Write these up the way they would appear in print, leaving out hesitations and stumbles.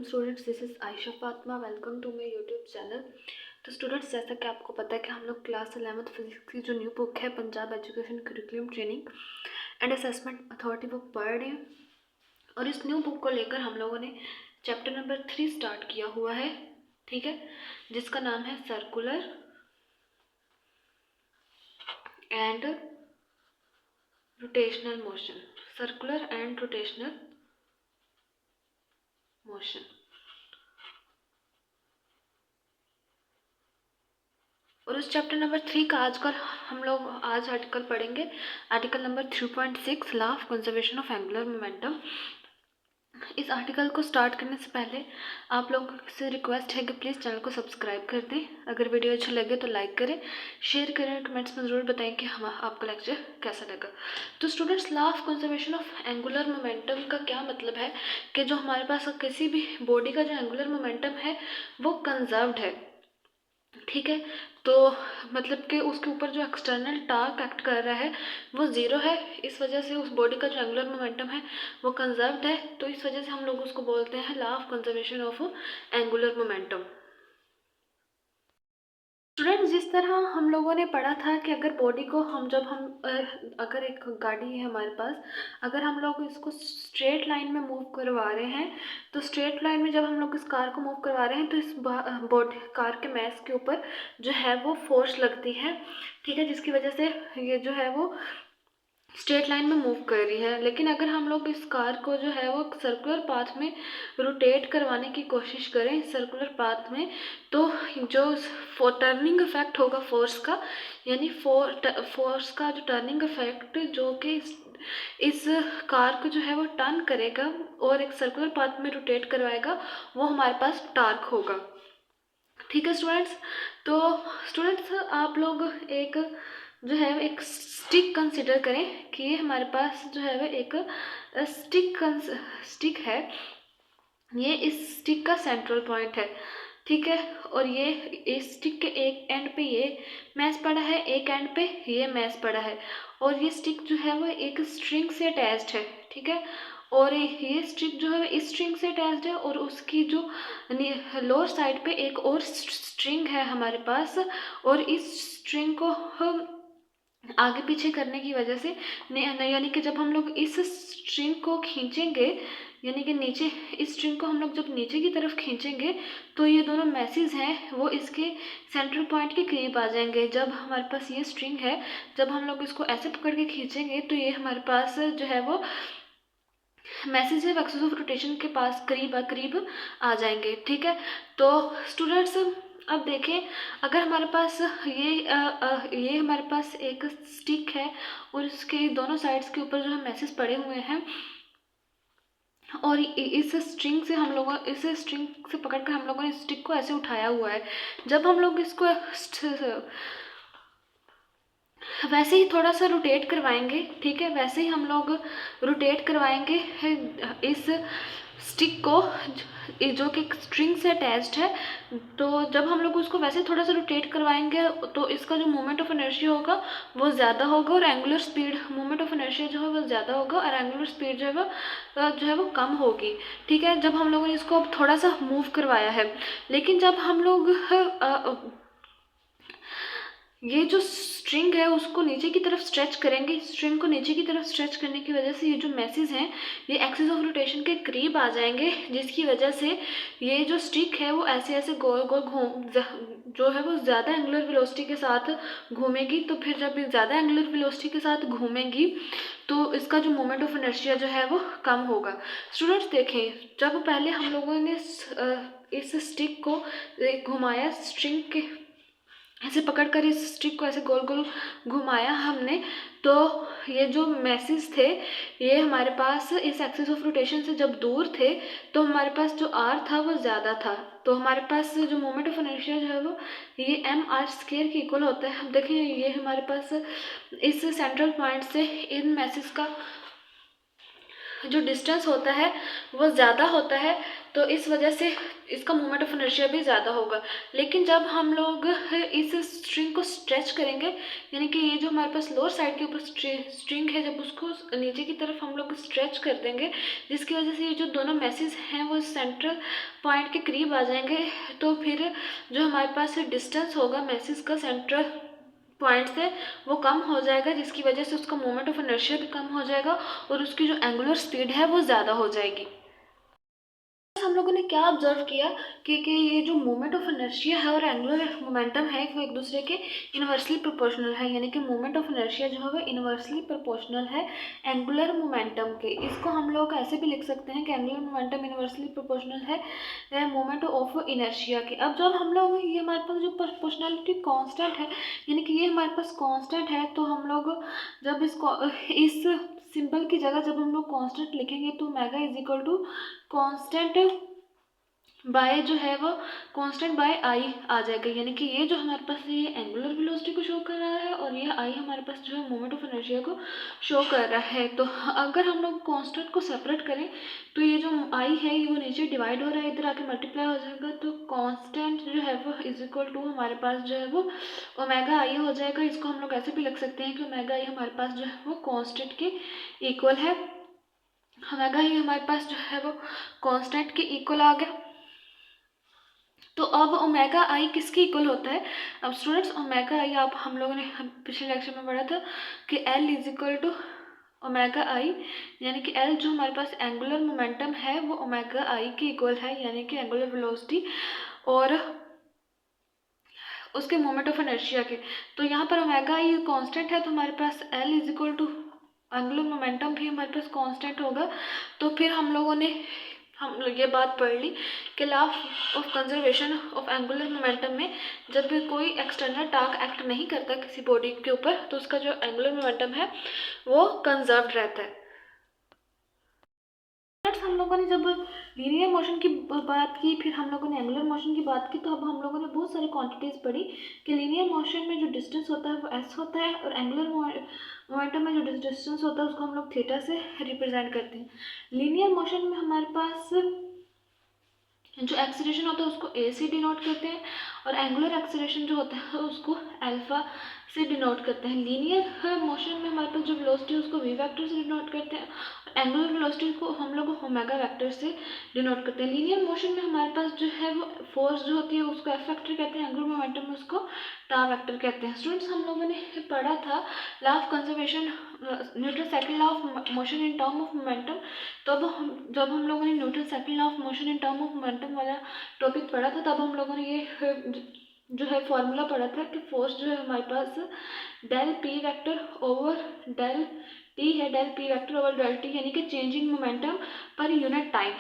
वालेकुम students, this is Ayesha Fatima. Welcome to my YouTube channel. तो students, जैसा कि आपको पता है कि हम लोग क्लास 11th फिजिक्स की जो न्यू बुक है Punjab education curriculum training and assessment authority वो पढ़ रहे हैं। और इस न्यू बुक को लेकर हम लोगों ने चैप्टर नंबर 3 स्टार्ट किया हुआ है, ठीक है, जिसका नाम है circular and rotational motion. Circular and rotational motion. और उस चैप्टर नंबर 3 का हम लोग आज आर्टिकल पढ़ेंगे, article number 3.6 law of conservation of angular momentum. इस आर्टिकल को स्टार्ट करने से पहले आप लोगों से रिक्वेस्ट है कि प्लीज़ चैनल को सब्सक्राइब कर दें। अगर वीडियो अच्छा लगे तो लाइक करें, शेयर करें, कमेंट्स में ज़रूर बताएं कि हम आपका लेक्चर कैसा लगा। तो students, law of conservation of angular momentum का क्या मतलब है कि जो हमारे पास किसी भी बॉडी का जो एंगुलर मोमेंटम है वो कंजर्व्ड है, ठीक है। तो मतलब कि उसके ऊपर जो एक्सटर्नल टार्क एक्ट कर रहा है वो ज़ीरो है। इस वजह से उस बॉडी का जो एंगुलर मोमेंटम है वो कंजर्व्ड है। तो इस वजह से हम लोग उसको बोलते हैं law of conservation of angular momentum. Students, जिस तरह हम लोगों ने पढ़ा था कि अगर बॉडी को अगर एक गाड़ी है हमारे पास, अगर हम लोग इसको स्ट्रेट लाइन में मूव करवा रहे हैं, तो स्ट्रेट लाइन में जब हम लोग इस कार को मूव करवा रहे हैं तो इस बॉडी कार के मैस के ऊपर जो है वो फोर्स लगती है, ठीक है, जिसकी वजह से ये जो है वो स्ट्रेट लाइन में मूव कर रही है। लेकिन अगर हम लोग इस कार को जो है वो सर्कुलर पाथ में रोटेट करवाने की कोशिश करें सर्कुलर पाथ में, तो जो टर्निंग इफेक्ट होगा फोर्स का, यानी फोर्स का जो टर्निंग इफेक्ट जो कि इस कार को जो है वो टर्न करेगा और एक सर्कुलर पाथ में रोटेट करवाएगा, वो हमारे पास टार्क होगा, ठीक है स्टूडेंट्स। तो स्टूडेंट्स, आप लोग एक स्टिक कंसिडर करें कि ये हमारे पास जो है वो एक स्टिक है। ये इस स्टिक का सेंट्रल पॉइंट है, ठीक है। और ये इस स्टिक के एक एंड पे ये मैस पड़ा है, एक एंड पे ये मैस पड़ा है। और ये स्टिक जो है वो एक स्ट्रिंग से अटैच्ड है, ठीक है। और ये स्टिक जो है इस स्ट्रिंग से अटैच्ड है और उसकी जो लोअर साइड पे एक और स्ट्रिंग है हमारे पास। और इस स्ट्रिंग को हम आगे पीछे करने की वजह से यानी कि जब हम लोग इस स्ट्रिंग को खींचेंगे, यानी कि नीचे इस स्ट्रिंग को हम लोग जब नीचे की तरफ खींचेंगे तो ये दोनों मैसेज हैं वो इसके सेंट्रल पॉइंट के करीब आ जाएंगे। जब हमारे पास ये स्ट्रिंग है, जब हम लोग इसको ऐसे पकड़ के खींचेंगे तो ये हमारे पास जो है वो मैसेज है एक्सिस ऑफ रोटेशन के पास करीब आ जाएंगे, ठीक है। तो स्टूडेंट्स, अब देखें, अगर हमारे पास ये हमारे पास एक स्टिक है और इसके दोनों साइड्स के ऊपर जो है मैसेज पड़े हुए हैं, और इस स्ट्रिंग से पकड़कर हम लोगों ने स्टिक को ऐसे उठाया हुआ है। जब हम लोग इसको वैसे ही थोड़ा सा रोटेट करवाएंगे, ठीक है, वैसे ही हम लोग रोटेट करवाएंगे इस स्टिक को जो कि स्ट्रिंग से अटैच्ड है। तो जब हम लोग उसको वैसे थोड़ा सा रोटेट करवाएंगे तो इसका जो मोमेंट ऑफ इनर्शिया होगा वो ज़्यादा होगा और angular speed moment of inertia जो है वो ज़्यादा होगा और एंगुलर स्पीड जो है वो कम होगी, ठीक है। जब हम लोगों ने इसको अब थोड़ा सा मूव करवाया है, लेकिन जब हम लोग ये जो स्ट्रिंग है उसको नीचे की तरफ स्ट्रेच करेंगे, स्ट्रिंग को नीचे की तरफ स्ट्रेच करने की वजह से ये जो मैसेज हैं ये एक्सिस ऑफ रोटेशन के करीब आ जाएंगे, जिसकी वजह से ये जो स्टिक है वो ऐसे ऐसे गोल गोल जो है वो ज़्यादा एंगुलर वेलोसिटी के साथ घूमेगी। तो फिर जब ये ज़्यादा एंगुलर वेलोसिटी के साथ घूमेगी तो इसका जो मोमेंट ऑफ इनर्शिया जो है वो कम होगा। स्टूडेंट्स देखें, जब पहले हम लोगों ने इस स्टिक को घुमाया, स्ट्रिंग के ऐसे पकड़कर इस स्टिक को ऐसे गोल गोल घुमाया हमने, तो ये जो मैसेज थे ये हमारे पास इस एक्सिस ऑफ रोटेशन से जब दूर थे तो हमारे पास जो आर था वो ज़्यादा था। तो हमारे पास जो मोमेंट ऑफ इनर्शिया जो है वो ये एम आर स्क्वायर के इक्वल होता है। अब देखिए, ये हमारे पास इस सेंट्रल पॉइंट से इन मैसेज का जो डिस्टेंस होता है वो ज़्यादा होता है, तो इस वजह से इसका मोमेंट ऑफ इनर्शिया भी ज़्यादा होगा। लेकिन जब हम लोग इस स्ट्रिंग को स्ट्रेच करेंगे, यानी कि ये जो हमारे पास लोअर साइड के ऊपर स्ट्रिंग है, जब उसको नीचे की तरफ हम लोग स्ट्रेच कर देंगे, जिसकी वजह से ये जो दोनों मैसेज हैं वो सेंट्रल पॉइंट के करीब आ जाएंगे, तो फिर जो हमारे पास डिस्टेंस होगा मैसेज का सेंट्रल पॉइंट से वो कम हो जाएगा, जिसकी वजह से उसका मोमेंट ऑफ इनर्शिया भी कम हो जाएगा और उसकी जो एंगुलर स्पीड है वो ज़्यादा हो जाएगी। हम लोगों ने क्या ऑब्जर्व किया कि ये जो मोमेंट ऑफ इनर्शिया है और एंगुलर मोमेंटम है वो एक दूसरे के इनवर्सली प्रोपोर्शनल है, यानी कि मोमेंट ऑफ इनर्शिया जो है वो इनवर्सली प्रोपोर्शनल है एंगुलर मोमेंटम के। इसको हम लोग ऐसे भी लिख सकते हैं कि एंगुलर मोमेंटम इनवर्सली प्रोपोर्शनल है मोमेंट ऑफ इनर्शिया के। अब जब हम लोग ये हमारे पास जो प्रोपोर्शनलिटी कांस्टेंट है, यानी कि ये हमारे पास कांस्टेंट है, तो हम लोग जब इस सिंबल की जगह जब हम लोग कांस्टेंट लिखेंगे तो omega is equal to constant by जो है वो कांस्टेंट बाय आई आ जाएगा, यानी कि ये जो हमारे पास ये एंगुलर वेलोसिटी को शो कर रहा है और ये आई हमारे पास जो है मोमेंट ऑफ इनर्शिया को शो कर रहा है। तो अगर हम लोग कांस्टेंट को सेपरेट करें तो ये जो आई है ये वो नीचे डिवाइड हो रहा है, इधर आके मल्टीप्लाई हो जाएगा, तो कांस्टेंट जो है वो इज इक्वल टू हमारे पास जो है वो ओमेगा आई हो जाएगा। इसको हम लोग ऐसे भी लिख सकते हैं कि ओमेगा आई हमारे पास जो है वो कांस्टेंट के इक्वल है, ओमेगा आई हमारे पास जो है वो कांस्टेंट के इक्वल आ गया। तो अब ओमेगा आई किसके इक्वल होता है? अब स्टूडेंट्स ओमेगा आई आप हम लोगों ने पिछले लेक्चर में पढ़ा था कि L is equal to omega I, यानी कि एल जो हमारे पास एंगुलर मोमेंटम है वो ओमेगा आई के इक्वल है, यानी कि एंगुलर वेलोसिटी और उसके मोमेंट ऑफ इनर्शिया के। तो यहाँ पर ओमेगा आई कांस्टेंट है, तो हमारे पास L is equal to angular momentum भी हमारे पास कांस्टेंट होगा। तो फिर हम लोगों ने ये बात पढ़ ली कि law of conservation of angular momentum में जब भी कोई एक्सटर्नल टार्क एक्ट नहीं करता किसी बॉडी के ऊपर तो उसका जो एंगुलर मोमेंटम है वो कंजर्व्ड रहता है। हम लोगों ने जब लीनियर मोशन की बात की, फिर हम लोगों ने एंगुलर मोशन की बात की, तो अब हम लोगों ने बहुत सारी क्वांटिटीज़ पढ़ी कि लीनियर मोशन में जो डिस्टेंस होता है वो एस होता है और एंगुलर मोमेंटम में जो डिस्टेंस होता है उसको हम लोग थीटा से रिप्रेजेंट करते हैं। लीनियर मोशन में हमारे पास जो एक्सीलरेशन होता है उसको ए से डिनोट करते हैं और एंगुलर एक्सीलरेशन जो होता है उसको अल्फा से डिनोट करते हैं। लीनियर मोशन में हमारे पास जो वेलोसिटी है उसको वी वेक्टर से डिनोट करते हैं और एंगुलर वेलोसिटी को हम लोग ओमेगा वेक्टर से डिनोट करते हैं। लीनियर मोशन में हमारे पास जो है वो फोर्स जो होती है उसको एफ वेक्टर कहते हैं, एंगुलर मोमेंटम में उसको टा वेक्टर कहते हैं। स्टूडेंट्स हम लोगों ने पढ़ा था law of conservation Newton second law of motion in term of momentum. तब जब हम लोगों ने Newton second law of motion in term of momentum वाला टॉपिक पढ़ा था तब हम लोगों ने ये जो है फॉर्मूला पढ़ा था कि फोर्स जो है हमारे पास del P vector over del T है, del P vector over del T, यानी कि change in momentum per unit time.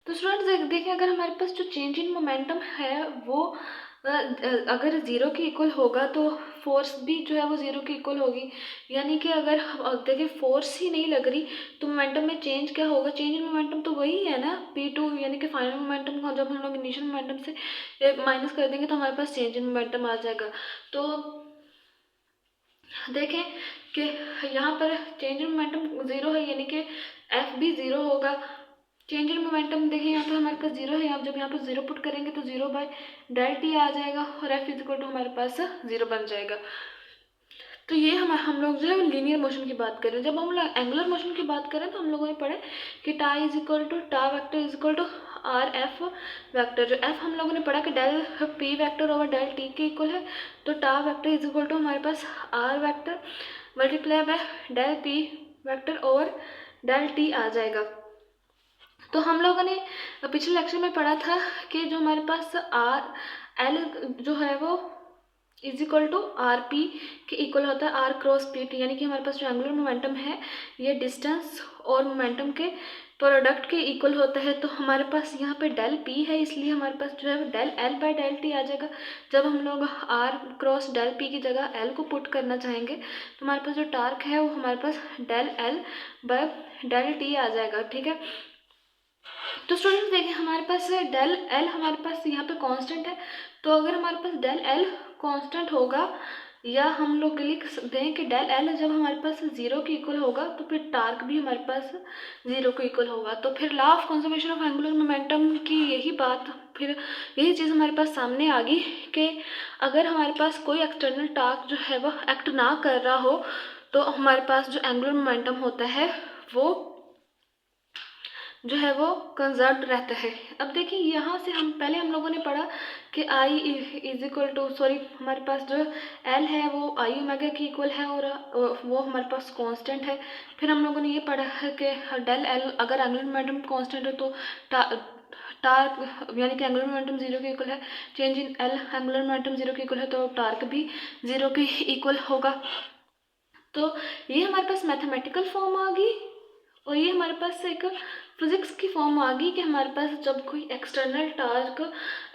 तो स्टूडेंट्स देखिए अगर हमारे पास जो चेंज इन मोमेंटम है वो अगर ज़ीरो के इक्वल होगा तो फोर्स भी जो है वो ज़ीरो के इक्वल होगी, यानी कि अगर देखिए फोर्स ही नहीं लग रही तो मोमेंटम में चेंज क्या होगा? चेंज इन मोमेंटम तो वही है ना p2, यानी कि फाइनल मोमेंटम को जब हम लोग इनिशियल मोमेंटम से माइनस कर देंगे तो हमारे पास चेंज इन मोमेंटम आ जाएगा। तो देखें कि यहाँ पर चेंज इन मोमेंटम ज़ीरो है, यानी कि एफ भी ज़ीरो होगा। चेंज इन मोमेंटम देखिए यहाँ पर हमारे पास जीरो है, आप जब यहाँ पर जीरो पुट करेंगे तो जीरो बाय डेल टी आ जाएगा और एफ इज इक्वल टू हमारे पास जीरो बन जाएगा। तो ये हम लोग जो है लीनियर मोशन की बात करें। जब हम लोग एंगुलर मोशन की बात करें तो हम लोगों ने पढ़े कि tau is equal to tau vector is equal to R F vector. जो एफ हम लोगों ने पढ़ा कि del P vector over del T के इक्वल है, तो tau vector is equal to हमारे पास R vector multiply by del P vector over del T आ जाएगा। तो हम लोगों ने पिछले लेक्चर में पढ़ा था कि जो हमारे पास आर एल जो है वो is equal to R P के इक्वल होता है आर क्रॉस पी टी, यानी कि हमारे पास जो एंगुलर मोमेंटम है ये डिस्टेंस और मोमेंटम के प्रोडक्ट के इक्वल होता है। तो हमारे पास यहाँ पे डेल पी है इसलिए हमारे पास जो है del L by del T आ जाएगा। जब हम लोग आर क्रॉस डेल पी की जगह एल को पुट करना चाहेंगे तो हमारे पास जो टार्क है वो हमारे पास del L by del T आ जाएगा। ठीक है, तो स्टूडेंट्स देखिए हमारे पास डेल एल हमारे पास यहाँ पे कांस्टेंट है, तो अगर हमारे पास डेल एल कांस्टेंट होगा या हम लोग लिख सकते हैं कि डेल एल जब हमारे पास 0 के इक्वल होगा तो फिर टार्क भी हमारे पास 0 के इक्वल होगा। तो फिर law of conservation of angular momentum की यही बात, फिर यही चीज़ हमारे पास सामने आ गई कि अगर हमारे पास कोई एक्सटर्नल टार्क जो है वो एक्ट ना कर रहा हो तो हमारे पास जो एंगुलर मोमेंटम होता है वो जो है वो कंजर्व्ड रहता है। अब देखिए यहाँ से हम लोगों ने पढ़ा कि आई इज इक्वल टू हमारे पास जो एल है वो आई ओमेगा के इक्वल है और वो हमारे पास कांस्टेंट है। फिर हम लोगों ने ये पढ़ा है कि डेल एल अगर एंगुलर मोमेंटम कांस्टेंट है तो टार्क यानी कि एंगुलर मोमेंटम 0 के इक्वल है, change in L angular momentum 0 के इक्वल है तो टार्क भी 0 के इक्वल होगा। तो ये हमारे पास मैथमेटिकल फॉर्म आ गई और ये हमारे पास एक फिजिक्स की फॉर्म आ गई कि हमारे पास जब कोई एक्सटर्नल टार्क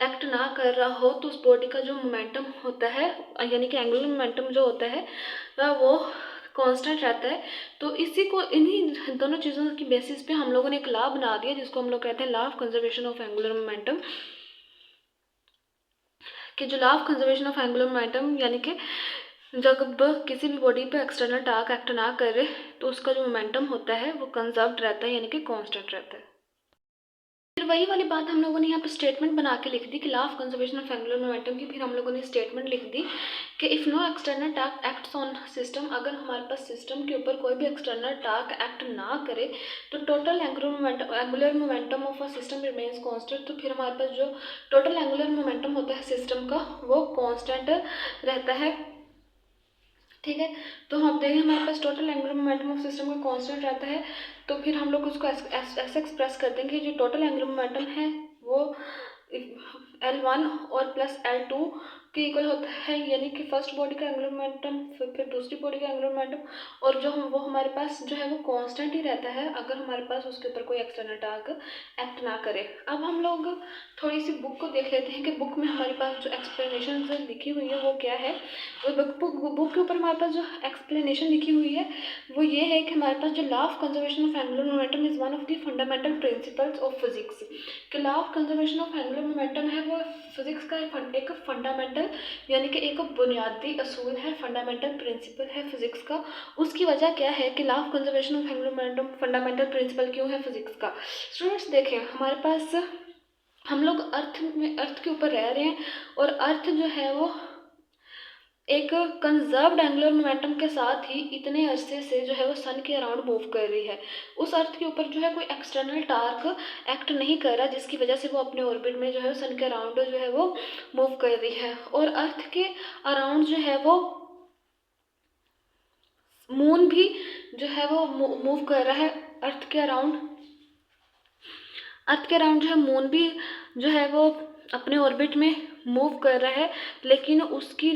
एक्ट ना कर रहा हो तो उस बॉडी का जो मोमेंटम होता है यानी कि एंगुलर मोमेंटम जो होता है वो कांस्टेंट रहता है। तो इन्हीं दोनों चीज़ों की बेसिस पे हम लोगों ने एक लॉ बना दिया जिसको हम लोग कहते हैं law of conservation of angular momentum. कि जो law of conservation of angular momentum यानी कि जब किसी भी बॉडी पे एक्सटर्नल टार्क एक्ट ना करे तो उसका जो मोमेंटम होता है वो कंजर्व्ड रहता है यानी कि कांस्टेंट रहता है। फिर वही वाली बात हम लोगों ने यहाँ पे स्टेटमेंट बना के लिख दी कि law of conservation of angular momentum की। फिर हम लोगों ने स्टेटमेंट लिख दी कि if no external torque acts on system, अगर हमारे पास सिस्टम के ऊपर कोई भी एक्सटर्नल टार्क एक्ट ना करे तो total angular momentum of a system remains constant. तो फिर हमारे पास जो टोटल एंगुलर मोमेंटम होता है सिस्टम का वो कांस्टेंट रहता है। ठीक है, तो हम देखें हमारे पास total angular momentum of system का कांस्टेंट रहता है तो फिर हम लोग उसको ऐसे एक्सप्रेस कर देंगे जो टोटल एंगुलर मोमेंटम है वो L1 और प्लस L2 के इक्वल होता है यानी कि फर्स्ट बॉडी का एंगुलर मोमेंटम फिर दूसरी बॉडी का एंगुलर मोमेंटम और वो हमारे पास जो है वो कांस्टेंट ही रहता है अगर हमारे पास उसके ऊपर कोई एक्सटर्नल टार्क एक्ट ना करे। अब हम लोग थोड़ी सी बुक को देख लेते हैं कि बुक में हमारे पास जो एक्सप्लेनेशन लिखी हुई है वो क्या है। बुक के ऊपर हमारे पास जो एक्सप्लेनेशन लिखी हुई है वो ये है कि हमारे पास जो law of conservation of angular momentum is one of the fundamental principles of physics. कि law of conservation of angular momentum है वो फिजिक्स का एक फंडामेंटल यानी कि एक बुनियादी असूल है, फंडामेंटल प्रिंसिपल है फिजिक्स का। उसकी वजह क्या है कि law of conservation of angular momentum fundamental principle क्यों है फिजिक्स का। स्टूडेंट्स देखें हमारे पास हम लोग अर्थ के ऊपर रह रहे हैं और अर्थ जो है वो एक कंजर्व्ड एंगुलर मोमेंटम के साथ ही इतने अरसे से जो है वो सन के अराउंड मूव कर रही है। उस अर्थ के ऊपर जो है कोई एक्सटर्नल टार्क एक्ट नहीं कर रहा जिसकी वजह से वो अपने ऑर्बिट में जो है सन के अराउंड जो है वो मूव कर रही है। और अर्थ के अराउंड जो है वो मून भी जो है वो मूव कर रहा है। अर्थ के अराउंड जो है मून भी जो है वो अपने ऑर्बिट में मूव कर रहा है लेकिन उसकी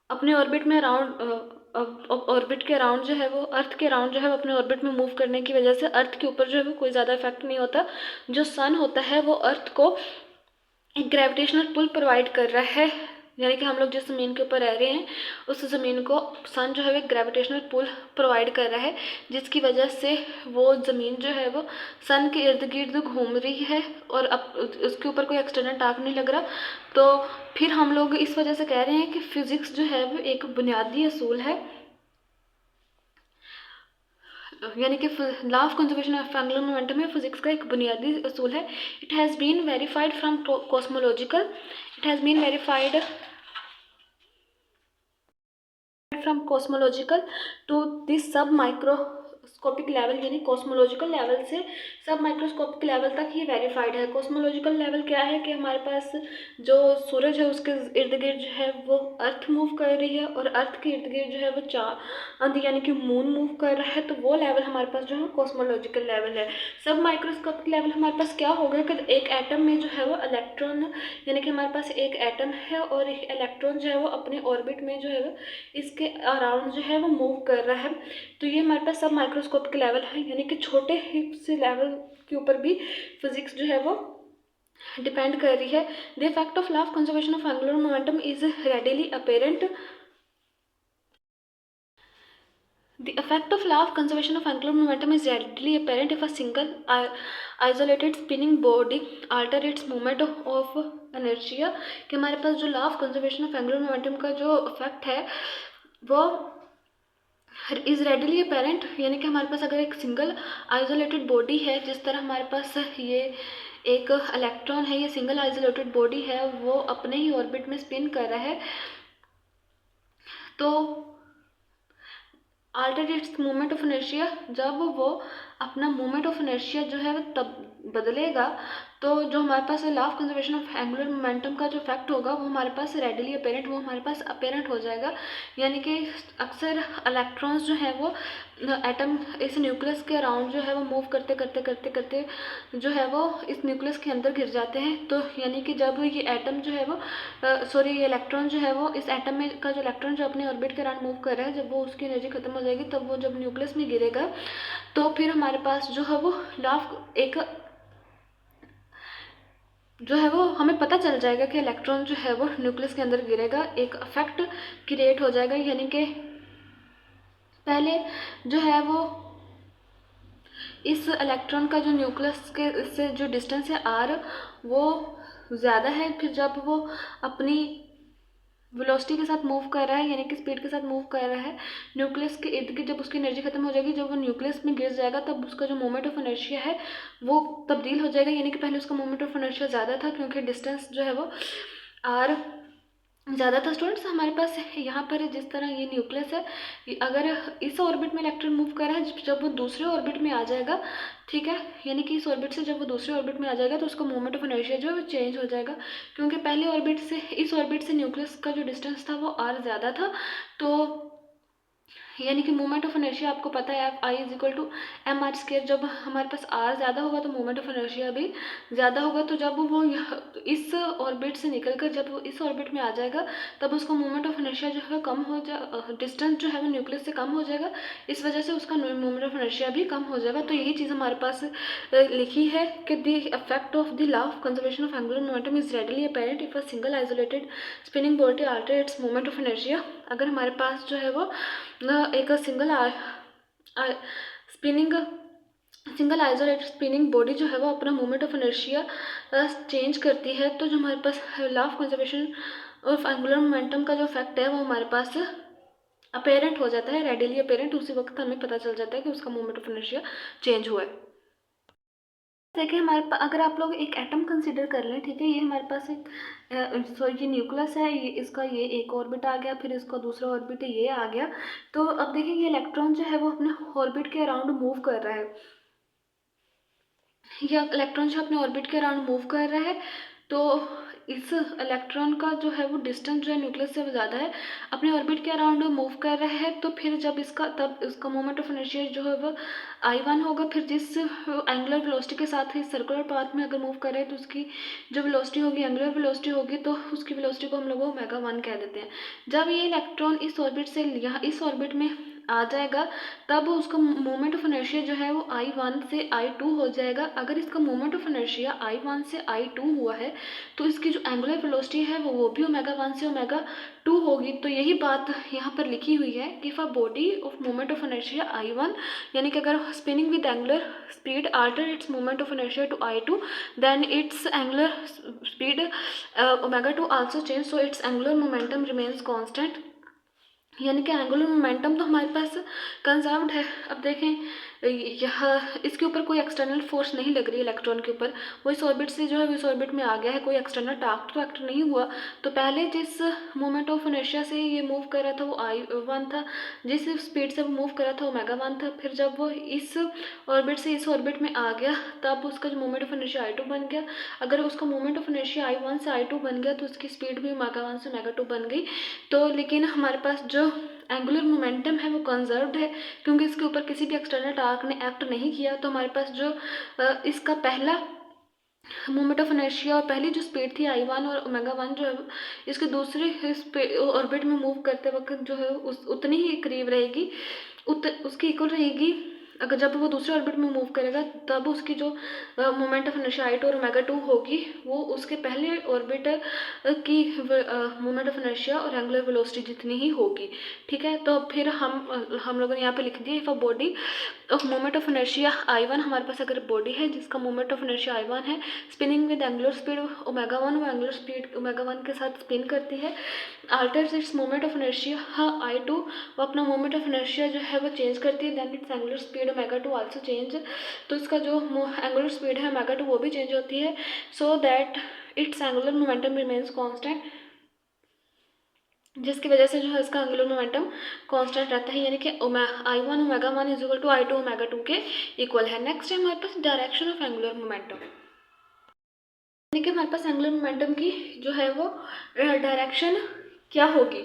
अपने ऑर्बिट में ऑर्बिट के अराउंड जो है वो अर्थ के अराउंड जो है वो अपने ऑर्बिट में मूव करने की वजह से अर्थ के ऊपर जो है वो कोई ज़्यादा इफेक्ट नहीं होता। जो सन होता है वो अर्थ को एक ग्रेविटेशनल पुल प्रोवाइड कर रहा है यानी कि हम लोग जिस ज़मीन के ऊपर रह रहे हैं उस ज़मीन को सन जो है एक ग्रेविटेशनल पुल प्रोवाइड कर रहा है जिसकी वजह से वो ज़मीन जो है वो सन के इर्द गिर्द घूम रही है और अब उसके ऊपर कोई एक्सटर्नल टार्क नहीं लग रहा। तो फिर हम लोग इस वजह से कह रहे हैं कि फिज़िक्स जो है वो एक बुनियादी असूल है यानी कि law of conservation of angular momentum है फिजिक्स का एक बुनियादी असूल है। It has been verified from cosmological to this sub microscopic level यानी कॉस्मोलॉजिकल लेवल से सब माइक्रोस्कोपिक लेवल तक ये वेरीफाइड है। कॉस्मोलॉजिकल लेवल क्या है कि हमारे पास जो सूरज है उसके इर्द गिर्द जो है वो अर्थ मूव कर रही है और अर्थ के इर्द गिर्द जो है वो चांद यानी कि मून मूव कर रहा है। तो वो लेवल हमारे पास जो है कॉस्मोलॉजिकल लेवल है। सब माइक्रोस्कोपिक लेवल हमारे पास क्या होगा कि एक एटम में जो है वो इलेक्ट्रॉन यानी कि हमारे पास एक एटम है और एक इलेक्ट्रॉन जो है वो अपने ऑर्बिट में जो है वो इसके अराउंड जो है वो मूव कर रहा है। तो ये हमारे पास सब माइक्रोस्कोपिक लेवल है यानी कि छोटे ही से लेवल के ऊपर भी फिजिक्स जो है वो डिपेंड कर रही है। The effect of law of conservation of angular momentum is readily apparent The effect of law of conservation of angular momentum is readily apparent if a single isolated spinning body alter its moment of inertia। कि हमारे पास जो law of conservation of angular momentum का जो effect है वो is readily apparent, यानी कि हमारे पास अगर एक सिंगल आइसोलेटेड बॉडी है, जिस तरह हमारे पास ये एक इलेक्ट्रॉन है, ये सिंगल आइसोलेटेड बॉडी है, वो अपने ही ऑर्बिट में स्पिन कर रहा है, तो alter its moment of inertia, जब वो अपना मोमेंट ऑफ इनर्शिया जो है तब बदलेगा, तो जो हमारे पास law of conservation of angular momentum का जो फैक्ट होगा वो हमारे पास रेडिली अपेरेंट, वो हमारे पास अपेरेंट हो जाएगा। यानी कि अक्सर इलेक्ट्रॉन्स जो है वो एटम इस न्यूक्लियस के अराउंड जो है वो मूव करते करते करते करते जो है वो इस न्यूक्लियस के अंदर गिर जाते हैं। तो यानी कि जब ये एटम जो है वो ये इलेक्ट्रॉन जो है वो इस एटम में का जो इलेक्ट्रॉन जो अपने ऑर्बिट के अराउंड मूव कर रहा है, जब वो उसकी एनर्जी खत्म हो जाएगी, तब वो जब न्यूक्लियस में गिरेगा, तो फिर हमारे पास जो है वो एक जो है वो हमें पता चल जाएगा कि इलेक्ट्रॉन जो है वो न्यूक्लियस के अंदर गिरेगा, एक इफेक्ट क्रिएट हो जाएगा। यानी कि पहले जो है वो इस इलेक्ट्रॉन का जो न्यूक्लियस के से जो डिस्टेंस है आर वो ज़्यादा है, फिर जब वो अपनी वेलोसिटी के साथ मूव कर रहा है, यानी कि स्पीड के साथ मूव कर रहा है न्यूक्लियस के इर्द गिर्द, जब उसकी एनर्जी खत्म हो जाएगी, जब वो न्यूक्लियस में गिर जाएगा, तब उसका जो मोमेंट ऑफ इनर्शिया है वो तब्दील हो जाएगा। यानी कि पहले उसका मोमेंट ऑफ इनर्शिया ज़्यादा था, क्योंकि डिस्टेंस जो है वो आर ज़्यादा था। स्टूडेंट्स हमारे पास यहाँ पर जिस तरह ये न्यूक्लियस है, अगर इस ऑर्बिट में इलेक्ट्रॉन मूव कर रहा है, जब वो दूसरे ऑर्बिट में आ जाएगा, ठीक है, यानी कि इस ऑर्बिट से जब वो दूसरे ऑर्बिट में आ जाएगा, तो उसका मोमेंट ऑफ इनर्शिया जो है वो चेंज हो जाएगा, क्योंकि पहले ऑर्बिट से इस ऑर्बिट से न्यूक्लियस का जो डिस्टेंस था वो आर ज़्यादा था। तो यानी कि मोमेंट ऑफ इनर्शिया आपको पता है I is equal to M R square. जब हमारे पास आर ज़्यादा होगा तो मोमेंट ऑफ इनर्शिया भी ज़्यादा होगा। तो जब वो इस ऑर्बिट से निकलकर जब वो इस ऑर्बिट में आ जाएगा, तब उसका मोमेंट ऑफ इनर्शिया जो है कम हो जा डिस्टेंस जो है वो न्यूक्लियस से कम हो जाएगा, इस वजह से उसका मोमेंट ऑफ इनर्शिया भी कम हो जाएगा। तो यही चीज़ हमारे पास लिखी है कि the effect of the law of conservation of angular momentum is readily apparent if a single isolated spinning body alter its moment of inertia. अगर हमारे पास जो है वो एक spinning single isolated spinning body जो है वो अपना मोमेंट ऑफ इनर्शिया चेंज करती है, तो जो हमारे पास law of conservation of angular momentum का जो फैक्ट है वो हमारे पास अपेरेंट हो जाता है, रेडिली अपेरेंट। उसी वक्त हमें पता चल जाता है कि उसका मोमेंट ऑफ इनर्शिया चेंज हुआ है। देखिए हमारे पास अगर आप लोग एक एटम कंसीडर कर लें, ठीक है, ये हमारे पास एक ये न्यूक्लियस है, ये इसका ये एक ऑर्बिट आ गया, फिर इसका दूसरा ऑर्बिट ये आ गया। तो अब देखिए ये इलेक्ट्रॉन जो है वो अपने ऑर्बिट के अराउंड मूव कर रहा है, या इलेक्ट्रॉन जो अपने ऑर्बिट के अराउंड मूव कर रहा है, तो इस इलेक्ट्रॉन का जो है वो डिस्टेंस जो है न्यूक्लियस से ज़्यादा है, अपने ऑर्बिट के अराउंड मूव कर रहा है, तो फिर जब तब इसका मोमेंट ऑफ इनर्शिया जो है वो I1 होगा। फिर जिस एंगुलर वेलोसिटी के साथ ही सर्कुलर पाथ में अगर मूव कर रहे हैं, तो उसकी जो वेलोसिटी होगी एंगुलर वेलोसिटी होगी, तो उसकी वेलोसिटी को हम लोग ओमेगा 1 कह देते हैं। जब ये इलेक्ट्रॉन इस ऑर्बिट से यहाँ इस ऑर्बिट में आ जाएगा, तब उसका मोमेंट ऑफ इनर्शिया जो है वो I1 से I2 हो जाएगा। अगर इसका मोमेंट ऑफ इनर्शिया I1 से I2 हुआ है, तो इसकी जो एंगुलर वेलोसिटी है वो भी ओमेगा 1 से ओमेगा 2 होगी। तो यही बात यहाँ पर लिखी हुई है कि if a body of moment of inertia I1, यानी कि अगर spinning with angular speed alter its moment of inertia to I2, then its angular speed omega 2 also change, so its angular momentum remains constant. यानी कि angular momentum तो हमारे पास conserved है। अब देखें यह इसके ऊपर कोई एक्सटर्नल फोर्स नहीं लग रही इलेक्ट्रॉन के ऊपर, वो इस ऑर्बिट से जो है इस ऑर्बिट में आ गया है, कोई एक्सटर्नल टास्क तो एक्ट नहीं हुआ। तो पहले जिस मोमेंट ऑफ इनर्शिया से ये मूव कर रहा था वो I1 था, जिस स्पीड से वो मूव कर रहा था ओमेगा 1 था। फिर जब वो इस ऑर्बिट से इस ऑर्बिट में आ गया, तब उसका जो मोमेंट ऑफ इनर्शिया I2 बन गया। अगर उसका मोमेंट ऑफ इनर्शिया I1 से I2 बन गया, तो उसकी स्पीड भी ओमेगा 1 से ओमेगा 2 बन गई। तो लेकिन हमारे पास जो एंगुलर मोमेंटम है वो कंजर्व्ड है, क्योंकि इसके ऊपर किसी भी एक्सटर्नल टार्क ने एक्ट नहीं किया। तो हमारे पास जो इसका पहला मोमेंट ऑफ इनर्शिया और पहली जो स्पीड थी I1 और ओमेगा 1 जो है इसके दूसरे ऑर्बिट में मूव करते वक्त जो है उतनी ही करीब रहेगी, उसकी इक्वल रहेगी अगर जब वो दूसरे ऑर्बिट में मूव करेगा तब उसकी जो मोमेंट ऑफ इनर्शिया I2 और ओमेगा 2 होगी वो उसके पहले ऑर्बिट की मोमेंट ऑफ इनर्शिया और एंगुलर वेलोसिटी जितनी ही होगी। ठीक है, तो फिर हम लोगों ने यहाँ पे लिख दिया if a body of moment of inertia I1, हमारे पास अगर बॉडी है जिसका मोमेंट ऑफ इनर्शिया I1 है, spinning with angular speed omega 1, वो एंगुलर स्पीड ओमेगा 1 के साथ स्पिन करती है, altars it's moment of inertia I2, वो अपना मोमेंट ऑफ इनर्शिया जो है वो चेंज करती है, then its angular speed omega 2 also change, तो इसका जो एंगुलर स्पीड है ओमेगा 2 वो भी चेंज होती है, so that it's angular momentum remains constant, जिसकी वजह से जो है इसका एंगुलर मोमेंटम कांस्टेंट रहता है, यानी कि I1 omega 1 is equal to I2 omega 2 के इक्वल है। नेक्स्ट है हमारे पास डायरेक्शन ऑफ एंगुलर मोमेंटम, यानी कि हमारे पास एंगुलर मोमेंटम की जो है वो डायरेक्शन क्या होगी।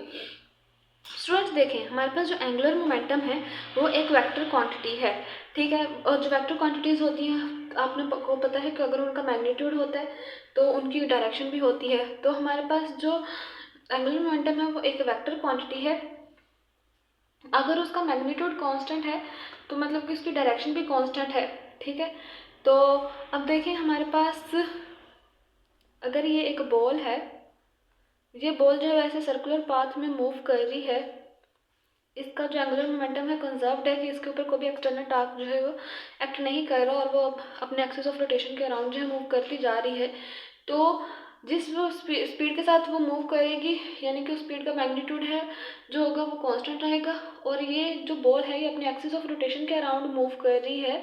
स्टूडेंट्स देखें, हमारे पास जो एंगुलर मोमेंटम है वो एक वेक्टर क्वांटिटी है। ठीक है, और जो वेक्टर क्वांटिटीज़ होती हैं आपने को पता है कि अगर उनका मैग्नीट्यूड होता है तो उनकी डायरेक्शन भी होती है। तो हमारे पास जो एंगुलर मोमेंटम है वो एक वेक्टर क्वांटिटी है, अगर उसका मैग्नीट्यूड कांस्टेंट है तो मतलब कि उसकी डायरेक्शन भी कांस्टेंट है। ठीक है, तो अब देखें हमारे पास अगर ये एक बॉल है, ये बॉल जो है वैसे सर्कुलर पाथ में मूव कर रही है, इसका जो एंगुलर मोमेंटम है कंजर्व्ड है कि इसके ऊपर कोई भी एक्सटर्नल टार्क जो है वो एक्ट नहीं कर रहा और वो अपने एक्सिस ऑफ रोटेशन के अराउंड जो है मूव करती जा रही है। तो जिस वो स्पीड के साथ वो मूव करेगी, यानी कि उस स्पीड का मैग्नीट्यूड है जो होगा वो कांस्टेंट रहेगा, और ये जो बॉल है ये अपने एक्सिस ऑफ रोटेशन के अराउंड मूव कर रही है,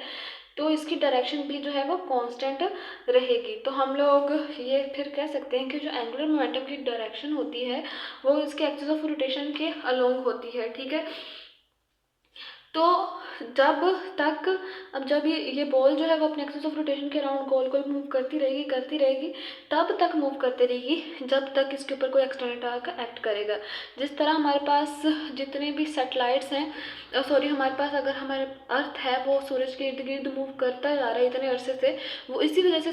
तो इसकी डायरेक्शन भी जो है वो कांस्टेंट रहेगी। तो हम लोग ये फिर कह सकते हैं कि जो एंगुलर मोमेंटम की डायरेक्शन होती है वो इसके एक्सिस ऑफ रोटेशन के अलोंग होती है। ठीक है, तो जब ये बॉल जो है वो अपने एक्सिस ऑफ रोटेशन के अराउंड गोल गोल मूव करती रहेगी, तब तक मूव करती रहेगी जब तक इसके ऊपर कोई एक्सटर्नल टार्क एक्ट करेगा। जिस तरह हमारे पास जितने भी सैटेलाइट्स हैं, सॉरी हमारे पास अगर हमारे अर्थ है वो सूरज के इर्द गिर्द मूव करता जा रहा है इतने अरसे से, वो इसी वजह से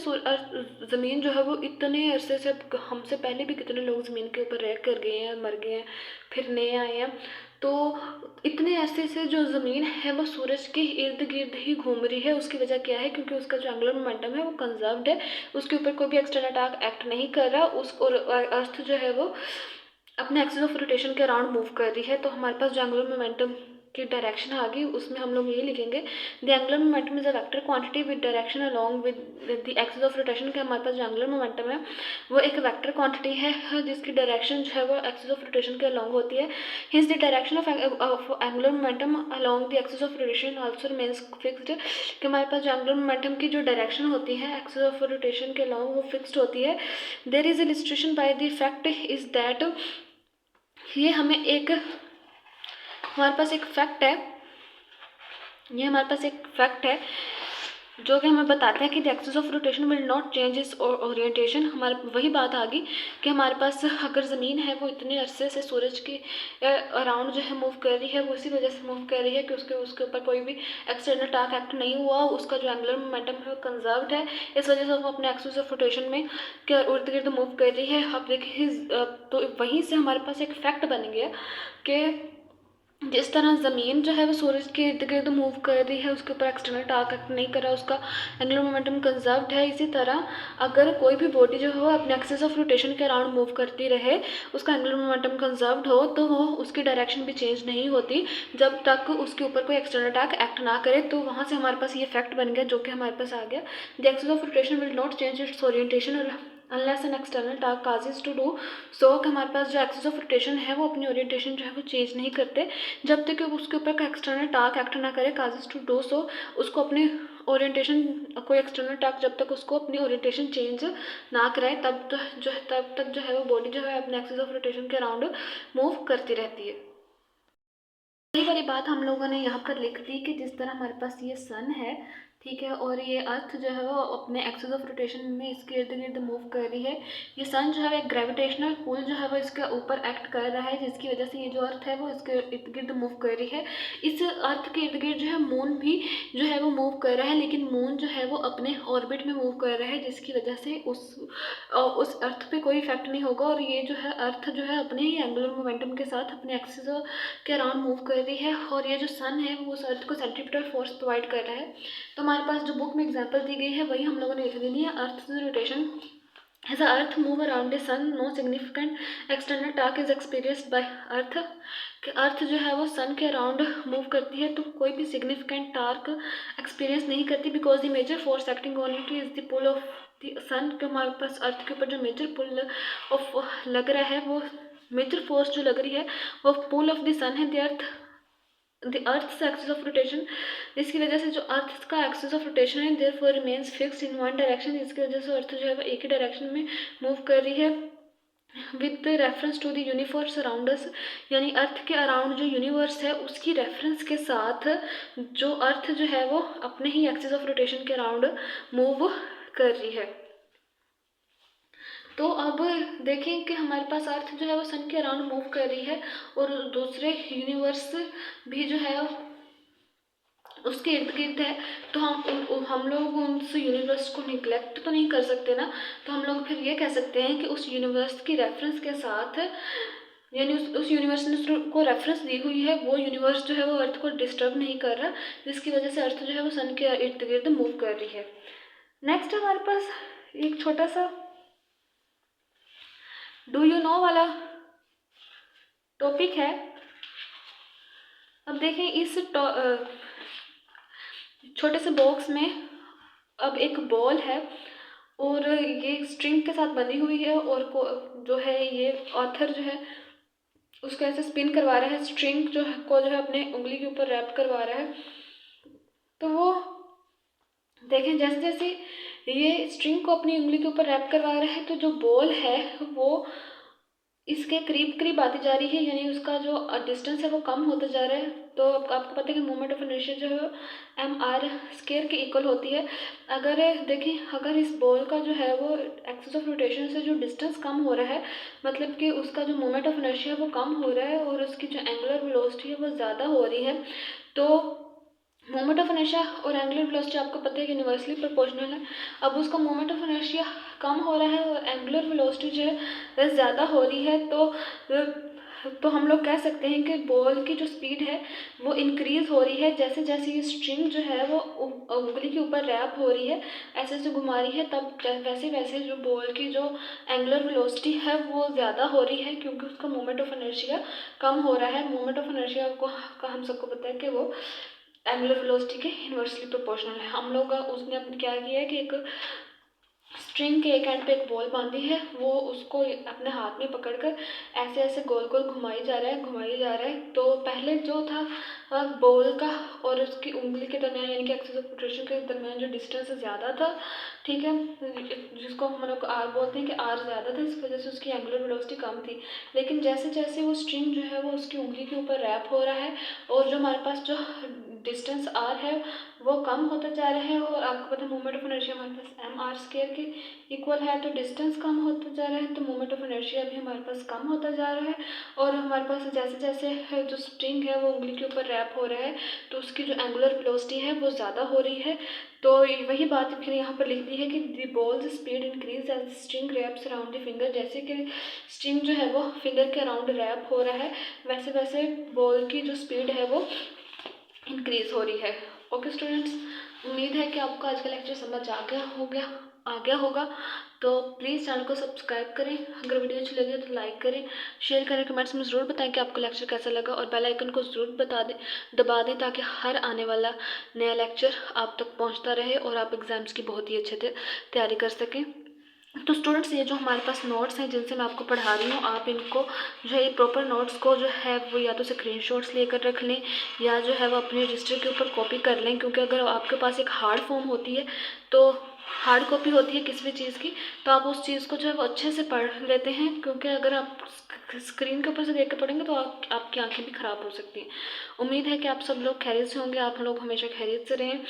ज़मीन जो है वो इतने अरसे से, हमसे पहले भी कितने लोग ज़मीन के ऊपर रह कर गए हैं, मर गए हैं, फिर नए आए हैं, तो इतने ऐसे से जो ज़मीन है वो सूरज के इर्द गिर्द ही घूम रही है। उसकी वजह क्या है, क्योंकि उसका जो एंगुलर मोमेंटम है वो कंजर्व्ड है, उसके ऊपर कोई भी एक्सटर्नल टार्क एक्ट नहीं कर रहा, और अर्थ जो है वो अपने एक्सिस ऑफ रोटेशन के अराउंड मूव कर रही है। तो हमारे पास जो एंगुलर मोमेंटम की डायरेक्शन आ गई उसमें हम लोग ये लिखेंगे, the angular momentum is a vector quantity with direction along with the axis of rotation के। हमारे पास जो एंगुलर मोमेंटम है वो एक वेक्टर क्वांटिटी है जिसकी डायरेक्शन जो है वो एक्सिस ऑफ रोटेशन के अलोंग होती है। Hints the direction of angular momentum along the axis of rotation also remains fixed, कि हमारे पास जो एंगुलर मोमेंटम की जो डायरेक्शन होती है एक्सिस ऑफ रोटेशन के अलोंग वो फिक्स्ड होती है। There is illustration by the fact is that, ये हमें हमारे पास एक फैक्ट है, ये हमारे पास एक फैक्ट है जो कि हमें बताता है कि the axis of rotation will not change its orientation. हमारे वही बात आ गई कि हमारे पास अगर ज़मीन है वो इतने अरसे से सूरज के अराउंड जो है मूव कर रही है, वो इसी वजह से मूव कर रही है कि उसके ऊपर कोई भी एक्सटर्नल टार्क एक्ट नहीं हुआ, उसका जो एंगुलर मोमेंटम है वो कंजर्व्ड है, इस वजह से वो अपने एक्सिस ऑफ रोटेशन में इर्द गिर्द मूव कर रही है। अब देखिए तो वहीं से हमारे पास एक फैक्ट बन गया कि जिस तरह ज़मीन जो है वो सूरज के इर्द गिर्द मूव कर रही है, उसके ऊपर एक्सटर्नल टार्क एक्ट नहीं कर रहा, उसका एंगुलर मोमेंटम कंजर्व्ड है, इसी तरह अगर कोई भी बॉडी जो हो अपने एक्सिस ऑफ रोटेशन के अराउंड मूव करती रहे, उसका एंगुलर मोमेंटम कंजर्व्ड हो, तो वो उसकी डायरेक्शन भी चेंज नहीं होती जब तक उसके ऊपर कोई एक्सटर्नल टार्क एक्ट ना करे। तो वहाँ से हमारे पास ये फैक्ट बन गया जो कि हमारे पास आ गया, the axis of rotation will not change its orientation unless an external torque causes to do so, कि हमारे पास जो एक्सिस ऑफ रोटेशन है वो अपनी ओरिएंटेशन जो है वो चेंज नहीं करते जब तक कि उसके ऊपर एक्सटर्नल टार्क एक्ट ना करे काजेज टू डू सो, उसको अपनी ओरिएंटेशन कोई एक्सटर्नल टार्क जब तक उसको अपनी ओरिएंटेशन चेंज ना कराए तब तक जो है वो बॉडी जो है अपने एक्सिस ऑफ रोटेशन के अराउंड मूव करती रहती है। यही वाली बात हम लोगों ने यहाँ पर लिख दी कि जिस तरह हमारे पास ये सन है, ठीक है। और ये अर्थ जो है वो अपने एक्सिस ऑफ रोटेशन में इसके इर्द गिर्द मूव कर रही है। ये सन जो है एक ग्रेविटेशनल पुल जो है वो इसके ऊपर एक्ट कर रहा है, जिसकी वजह से ये जो अर्थ है वो इसके इर्द गिर्द मूव कर रही है। इस अर्थ के इर्द गिर्द जो है मून भी जो है वो मूव कर रहा है, लेकिन मून जो है वो अपने ऑर्बिट में मूव कर रहा है, जिसकी वजह से उस अर्थ पे कोई इफेक्ट नहीं होगा। और ये जो है अर्थ जो है अपने ही एंगुलर मोमेंटम के साथ अपने एक्सिस के अराउंड मूव कर रही है। और ये जो सन है वो उस अर्थ को सेंट्रीपिटल फोर्स प्रोवाइड कर रहा है। तो हमारे पास जो बुक में एग्जांपल दी गई है वही हम लोगों ने लिख देनी है। Earth rotation as Earth move around the sun no significant external torque is experienced by Earth. कि अर्थ जो है वो सन के अराउंड मूव करती है तो कोई भी सिग्निफिकेंट टार्क एक्सपीरियंस नहीं करती, because the major force acting on it is the pull of the sun. के हमारे पास अर्थ के ऊपर जो मेजर पुल ऑफ लग रहा है, वो मेजर फोर्स जो लग रही है वो पुल ऑफ द सन है, the earth axis of rotation. जिसकी वजह से जो अर्थ का एक्सिस ऑफ रोटेशन है therefore remains fixed in one direction. जिसकी वजह से अर्थ जो है वो एक ही डायरेक्शन में मूव कर रही है with reference to the universe around us. यानी अर्थ के अराउंड जो यूनिवर्स है उसकी रेफरेंस के साथ जो अर्थ जो है वो अपने ही एक्सिस ऑफ रोटेशन के अराउंड मूव कर रही है। तो अब देखें कि हमारे पास अर्थ जो है वो सन के अराउंड मूव कर रही है और दूसरे यूनिवर्स भी जो है उसके इर्द गिर्द है। तो हम लोग उस यूनिवर्स को निगलेक्ट तो नहीं कर सकते ना। तो हम लोग फिर ये कह सकते हैं कि उस यूनिवर्स की रेफरेंस के साथ, यानी उस यूनिवर्स ने को रेफरेंस दी हुई है, वो यूनिवर्स जो है वो अर्थ को डिस्टर्ब नहीं कर रहा, जिसकी वजह से अर्थ जो है वो सन के इर्द गिर्द मूव कर रही है। नेक्स्ट हमारे पास एक छोटा सा डू यू नो वाला टॉपिक है। अब देखें इस छोटे से बॉक्स में अब एक बॉल है और ये स्ट्रिंग के साथ बंधी हुई है और जो है ये ऑथर जो है उसको ऐसे स्पिन करवा रहा है, स्ट्रिंग जो है को जो है अपने उंगली के ऊपर रैप करवा रहा है। तो वो देखें जैसे जैसे ये स्ट्रिंग को अपनी उंगली के ऊपर रैप करवा रहा है तो जो बॉल है वो इसके करीब करीब आती जा रही है, यानी उसका जो डिस्टेंस है वो कम होता जा रहा है। तो आपको पता है कि मोमेंट ऑफ इनर्शिया जो है mr स्क्वायर के इक्वल होती है। अगर देखें अगर इस बॉल का जो है वो एक्सिस ऑफ रोटेशन से जो डिस्टेंस कम हो रहा है, मतलब कि उसका जो मोमेंट ऑफ इनर्शिया है वो कम हो रहा है और उसकी जो एंगुलर वेलोसिटी है वो ज़्यादा हो रही है। तो मोमेंट ऑफ इनर्शिया और एंगुलर वेलोसिटी आपको पता है कि यूनिवर्सली प्रोपोर्शनल है। अब उसका मोमेंट ऑफ इनर्शिया कम हो रहा है और एंगुलर वेलोसिटी जो है ज़्यादा हो रही है। तो हम लोग कह सकते हैं कि बॉल की जो स्पीड है वो इंक्रीज़ हो रही है जैसे जैसे ये स्ट्रिंग जो है वो उंगली के ऊपर रैप हो रही है, ऐसे ऐसे घुमा रही है, तब वैसे वैसे जो बॉल की जो एंगुलर वेलोसिटी है वो ज़्यादा हो रही है, क्योंकि उसका मोमेंट ऑफ इनर्शिया कम हो रहा है। मोमेंट ऑफ इनर्शिया को का हम सबको पता है कि वो एंगुलर वेलोसिटी के इन्वर्सली प्रोपोर्शनल है। हम लोग उसने क्या किया है कि एक स्ट्रिंग के एक एंड पे एक बॉल बांधी है, वो उसको अपने हाथ में पकड़कर ऐसे ऐसे गोल गोल घुमाई जा रहा है। तो पहले जो था बॉल का और उसकी उंगली के दरमियान यानी कि एक्सिस ऑफ रोटेशन के दरमियान जो डिस्टेंस ज़्यादा था, ठीक है, जिसको हम लोग आर बोलते हैं कि आर ज़्यादा था, इस वजह से उसकी एंगुलर वेलोसिटी कम थी। लेकिन जैसे जैसे वो स्ट्रिंग जो है वो उसकी उंगली के ऊपर रैप हो रहा है और जो हमारे पास जो डिस्टेंस आर है वो कम होता जा रहा है, और आपको पता है मोमेंट ऑफ इनर्शिया हमारे पास mr स्क्वायर के इक्वल है, तो डिस्टेंस कम होता जा रहा है, तो मोमेंट ऑफ इनर्शिया भी हमारे पास कम होता जा रहा है। और हमारे पास जैसे जैसे जो स्ट्रिंग है वो उंगली के ऊपर रैप हो रहा है तो उसकी जो एंगुलर वेलोसिटी है वो ज़्यादा हो रही है। तो वही बात फिर यहाँ पर लिख दी है कि the ball's speed increase as string wraps around the finger. जैसे कि स्ट्रिंग जो है वो फिंगर के अराउंड रैप हो रहा है, वैसे वैसे बॉल की जो स्पीड है वो इंक्रीज हो रही है। ओके स्टूडेंट्स, उम्मीद है कि आपको आज का लेक्चर समझ आ गया होगा। तो प्लीज़ चैनल को सब्सक्राइब करें, अगर वीडियो अच्छी लगे तो लाइक करें, शेयर करें, कमेंट्स में ज़रूर बताएं कि आपको लेक्चर कैसा लगा, और बेल आइकन को ज़रूर दबा दें ताकि हर आने वाला नया लेक्चर आप तक पहुंचता रहे और आप एग्ज़ाम्स की बहुत ही अच्छे से तैयारी कर सकें। तो स्टूडेंट्स, ये जो हमारे पास नोट्स हैं जिनसे मैं आपको पढ़ा रही हूँ, आप इनको जो है प्रॉपर नोट्स को जो है वो या तो स्क्रीनशॉट्स लेकर रख लें या जो है वो अपने रजिस्टर के ऊपर कॉपी कर लें, क्योंकि अगर आपके पास एक हार्ड फॉर्म होती है तो हार्ड कॉपी होती है किसी भी चीज़ की, तो आप उस चीज़ को जो है वो अच्छे से पढ़ लेते हैं, क्योंकि अगर आप स्क्रीन के ऊपर से देख कर पढ़ेंगे तो आपकी आंखें भी ख़राब हो सकती हैं। उम्मीद है कि आप सब लोग खैरियत से होंगे, आप लोग हमेशा खैरियत से रहें।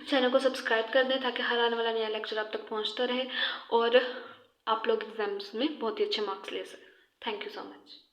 चैनल को सब्सक्राइब कर दें ताकि हर आने वाला नया लेक्चर आप तक पहुंचता रहे और आप लोग एग्जाम्स में बहुत ही अच्छे मार्क्स ले सकें। Thank you so much.